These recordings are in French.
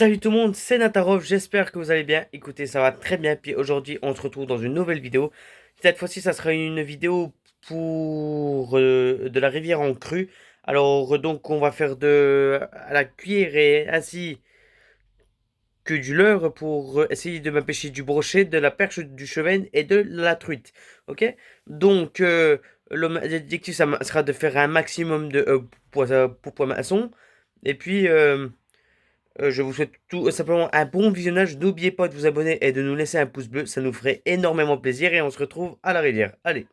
Salut tout le monde, c'est Natarov, j'espère que vous allez bien. Écoutez, ça va très bien. Puis aujourd'hui, on se retrouve dans une nouvelle vidéo. Cette fois-ci, ça sera une vidéo pour de la rivière en crue. Alors donc, on va faire de à la cuillère et ainsi que du leurre pour essayer de m'empêcher du brochet, de la perche, du chevenne et de la truite. Ok? Donc, l'objectif, sera de faire un maximum de poids maçon. Et puis, je vous souhaite tout simplement un bon visionnage. N'oubliez pas de vous abonner et de nous laisser un pouce bleu. Ça nous ferait énormément plaisir. Et on se retrouve à la rivière. Allez.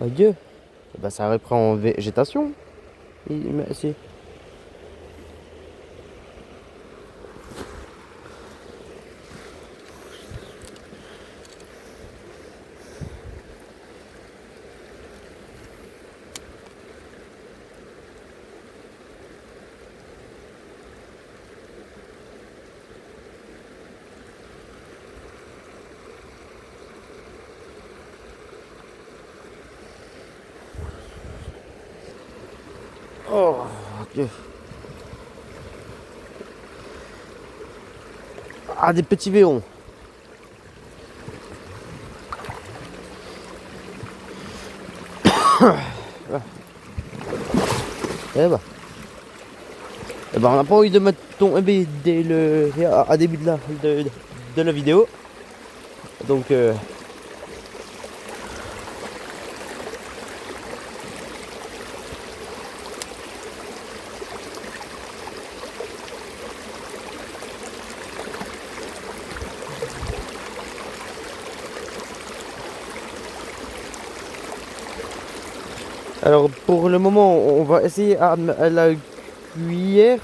Oh Dieu. Bah, ça reprend en végétation. Si. Oh Dieu. Ah, des petits véons. Eh bah. Eh bah, on n'a pas envie de mettre ton bébé dès le à début de la vidéo. Donc alors pour le moment, on va essayer à la cuillère.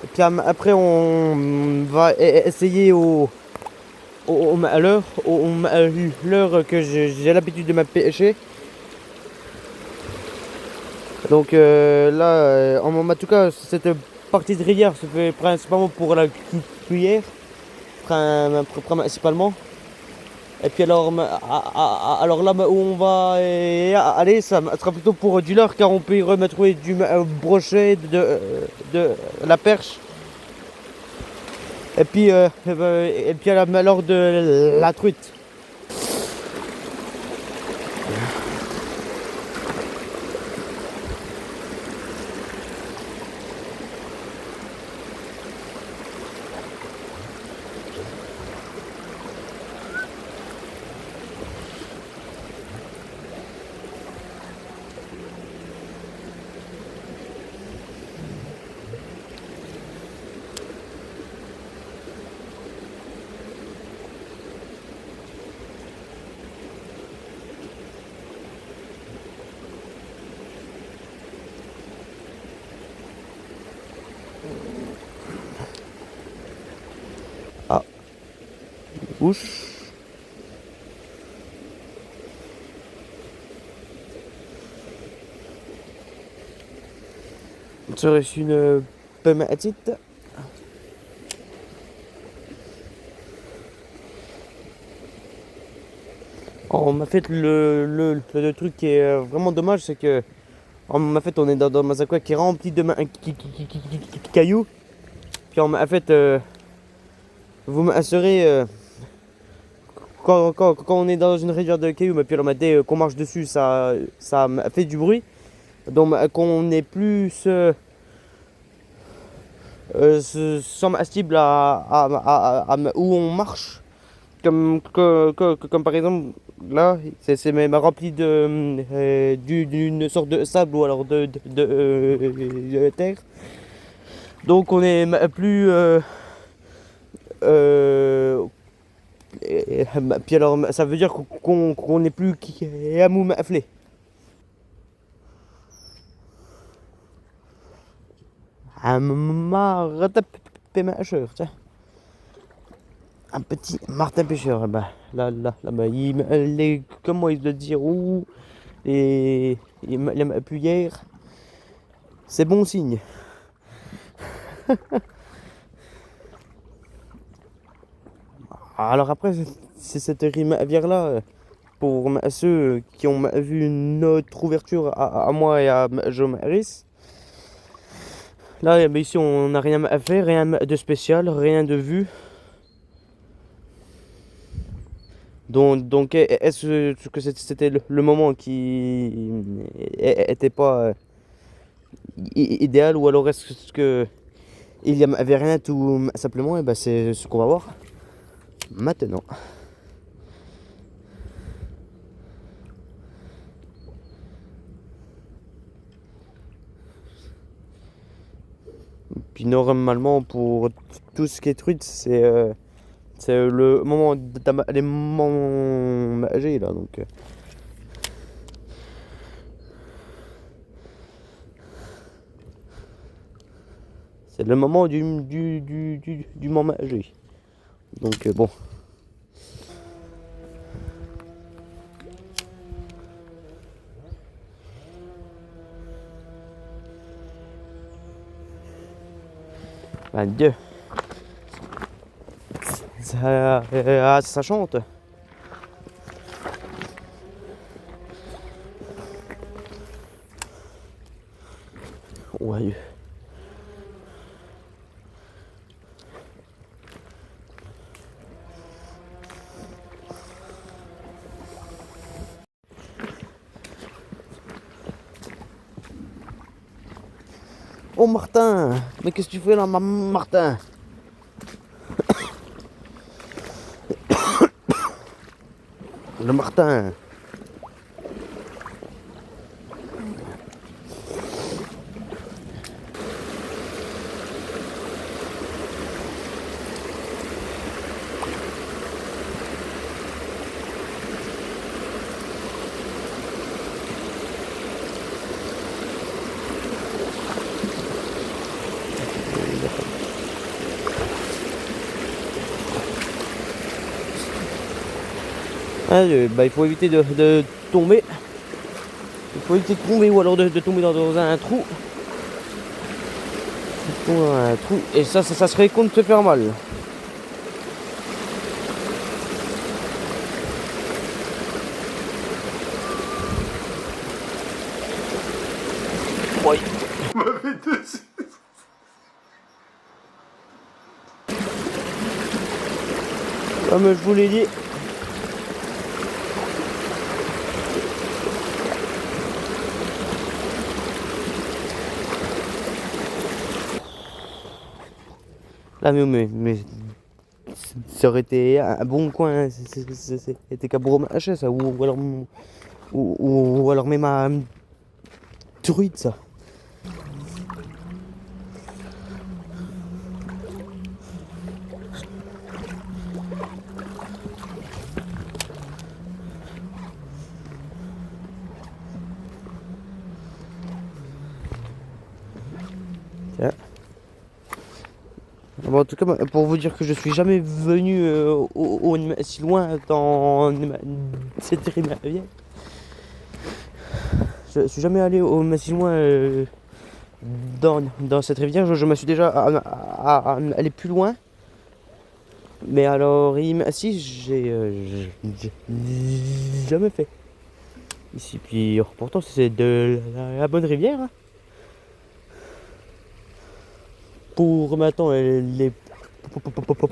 Et puis après, on va essayer à l'heure que j'ai l'habitude de me pêcher. Donc là, en tout cas, cette partie de rivière se fait principalement pour la cuillère, principalement. Et puis alors là où on va aller, ça sera plutôt pour du leurre car on peut y retrouver du brochet, de la perche. Et puis alors de la truite. Ah, bouche. Serait-ce une petite. En m'a fait le truc qui est vraiment dommage, c'est que en m'a fait on est dans un coin qui est rempli de cailloux. Puis en m'a fait vous m'assurez quand on est dans une rivière de cailloux, mais puis on m'a dit qu'on marche dessus, ça fait du bruit. Donc qu'on n'est plus sensible à où on marche. Comme par exemple, là, c'est même rempli d'une sorte de sable ou alors de terre. Donc on est plus. Euh, Puis alors, ça veut dire qu'on n'est plus à mou afflé. Un martin pêcheur, tiens. Un petit martin pêcheur, bah, là-bas, comment il doit dire où, et il m'a pu hier. C'est bon signe. Alors après, c'est cette rivière là, pour ceux qui ont vu notre ouverture à moi et à Jomaris. Là, ici, on n'a rien à faire, rien de spécial, rien de vu. Donc est-ce que c'était le moment qui était pas idéal, ou alors est-ce que il y avait rien tout simplement? Et ben c'est ce qu'on va voir maintenant. Puis normalement, pour tout ce qui est truite, c'est le moment d'aller manger là, donc c'est le moment du manger. Donc bon. Ben Dieu. Ça chante. Ouais. Oh Martin, mais qu'est-ce que tu fais là, Martin? Le Martin. Allez, bah, il faut éviter de tomber. Il faut éviter de tomber, ou alors de tomber dans un trou. Dans un trou. Et ça serait con de se faire mal. Oui. Comme je vous l'ai dit. Là, mais ça aurait été un bon coin. C'était qu'à Bromache, ça. Ou alors même à truite, ça. Tiens. Bon, en tout cas, pour vous dire que je suis jamais venu si loin dans cette rivière. Je suis jamais allé si loin dans cette rivière. Je me suis déjà allé plus loin. Mais alors, si, j'ai jamais fait. Ici, puis pourtant, c'est de la bonne rivière. Hein. Pour maintenant, elle est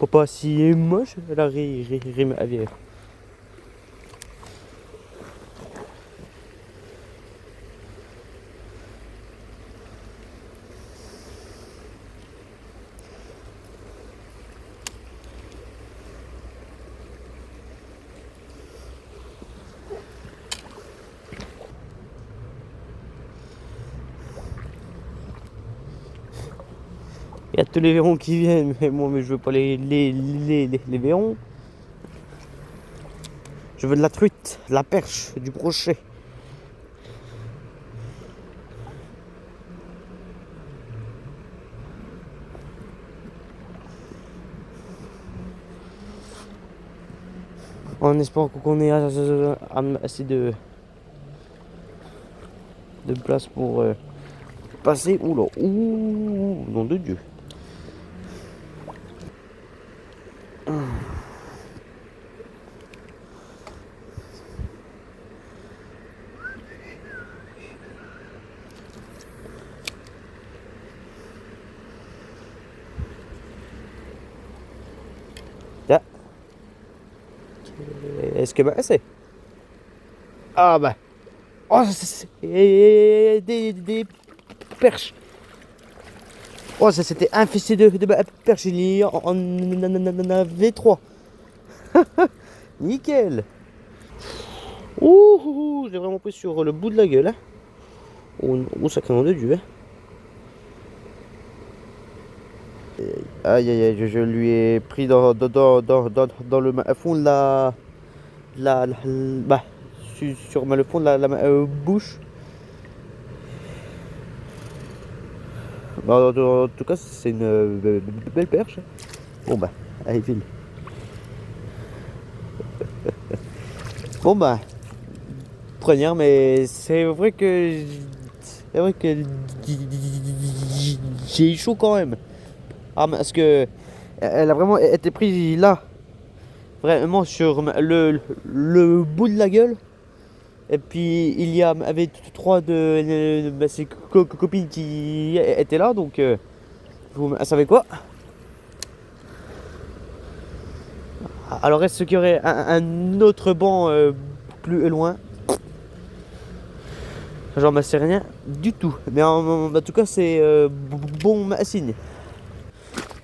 pas si moche, la rivière. Il y a tous les verrons qui viennent, mais moi, je veux pas les verrons. Je veux de la truite, de la perche, du brochet. En espérant qu'on ait assez de place pour passer. Oula, ouh, nom de Dieu. Là. Est-ce que c'est? Ah bah. Oh, c'est des perches. Oh, ça c'était infesté de perches. Il y en avait 3. Nickel. Ouh, j'ai vraiment pris sur le bout de la gueule. Hein. Oh, sacré nom de Dieu. Hein. Aïe aïe aïe, je lui ai pris dans le fond de bah, sur le fond de la bouche. Bah, en tout cas, c'est une belle perche. Bon bah, allez, file. Bon bah, première, mais c'est vrai que j'ai eu chaud quand même. Ah, parce que elle a vraiment été prise là, vraiment sur le bout de la gueule. Et puis il y avait 3 de ses copines qui étaient là, donc vous savez quoi? Alors est-ce qu'il y aurait un autre banc plus loin? J'en sais rien du tout, mais en tout cas c'est bon signe.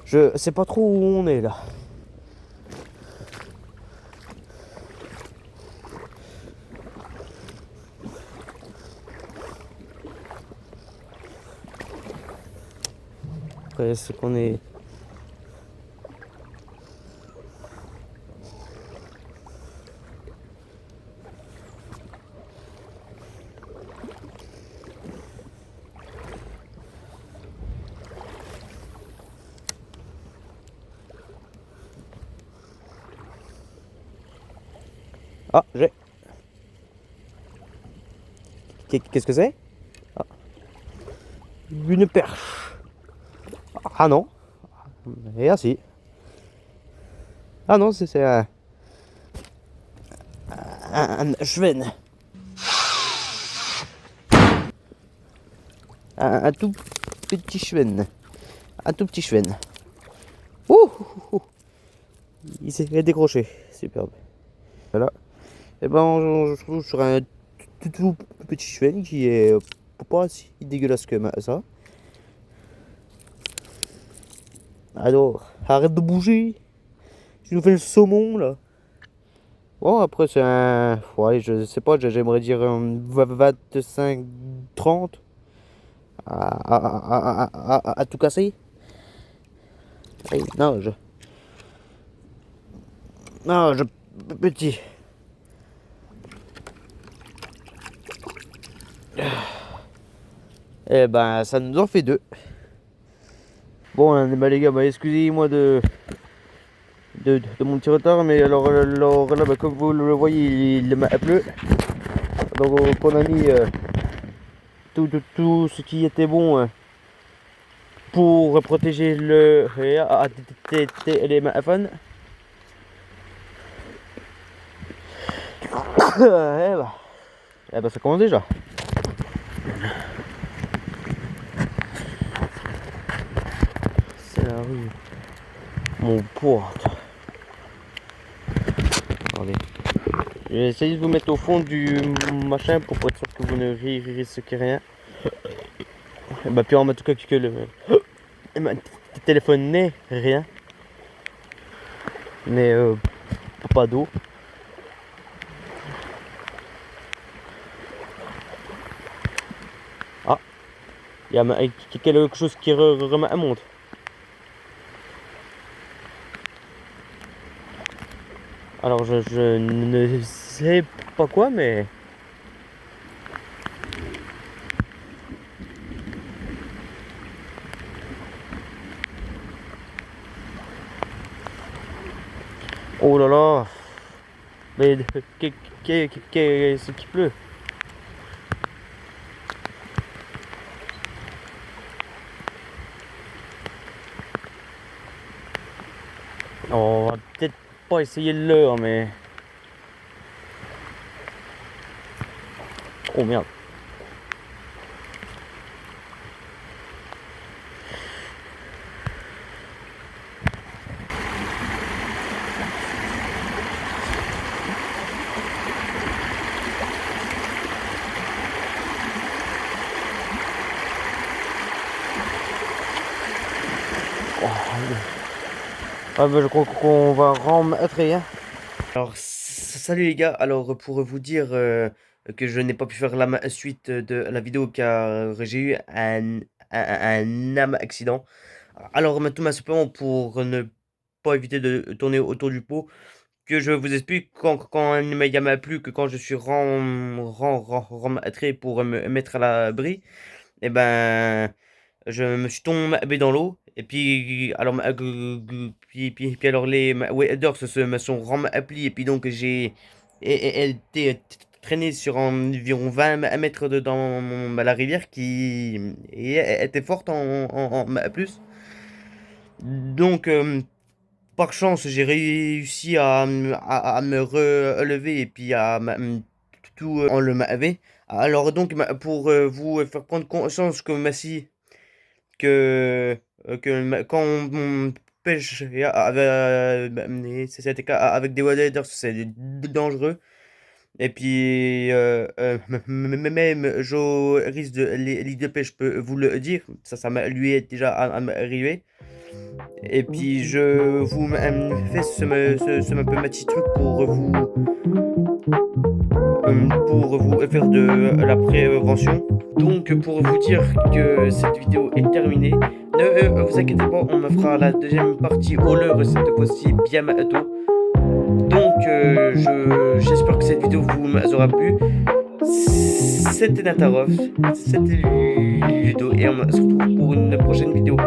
Je sais pas trop où on est là. Après, est-ce qu'on est... Ah, j'ai... Qu'est-ce que c'est? Ah. Une perche. Ah non. Et ainsi. Ah non, c'est un chevenne. Un tout petit chevenne. Un tout petit chevenne. Ouh, il s'est décroché. Superbe. Voilà. Et ben on se retrouve sur un tout petit chevenne qui est pas si dégueulasse que ça. Alors, arrête de bouger. Tu nous fais le saumon là. Bon, après c'est un... Ouais, je sais pas, j'aimerais dire un 25-30 à tout casser. Hey, non, Non, Petit. Eh ben, ça nous en fait 2. Bon, bah, les gars, bah, excusez-moi de mon petit retard, mais alors là, bah, comme vous le voyez, il m'a plu. Donc, on a mis tout ce qui était bon pour protéger les téléphones. Eh ben, ça commence déjà. C'est la rue. Mon porte. Attendez. Je vais essayer de vous mettre au fond du machin pour être sûr que vous ne risquez rien. Et bah, puis en tout cas que le téléphone n'est rien. Mais pas d'eau. Ah, il y a quelque chose qui remonte. Alors je ne sais pas quoi, mais... Oh là là. Mais qu'est-ce qui pleut? On va peut-être pas essayer le leurre, mais... Oh merde. Ah bah, je crois qu'on va rentrer, hein. Alors, salut les gars. Alors, pour vous dire que je n'ai pas pu faire la suite de la vidéo car j'ai eu un accident. Alors, tout simplement pour ne pas éviter de tourner autour du pot, que je vous explique quand il m'a plu que quand je suis rentré pour me mettre à l'abri, et ben, je me suis tombé dans l'eau. Et puis, alors, puis alors les waders se me sont remplis. Et puis donc, j'ai été traîné sur environ 20 mètres dans la rivière qui était forte en plus. Donc, par chance, j'ai réussi à me relever et puis à tout enlever. Alors donc, pour vous faire prendre conscience que si quand on pêche c'était avec des waders, c'est dangereux. Et puis, même Joris de l'île de pêche peut vous le dire, ça lui est déjà arrivé. Et puis je vous fais ce petit truc pour vous faire de la prévention. Donc pour vous dire que cette vidéo est terminée, ne vous inquiétez pas, on me fera la deuxième partie au leurre cette fois-ci bientôt. Donc j'espère que cette vidéo vous aura plu. C'était Natarov, c'était Ludo et on se retrouve pour une prochaine vidéo.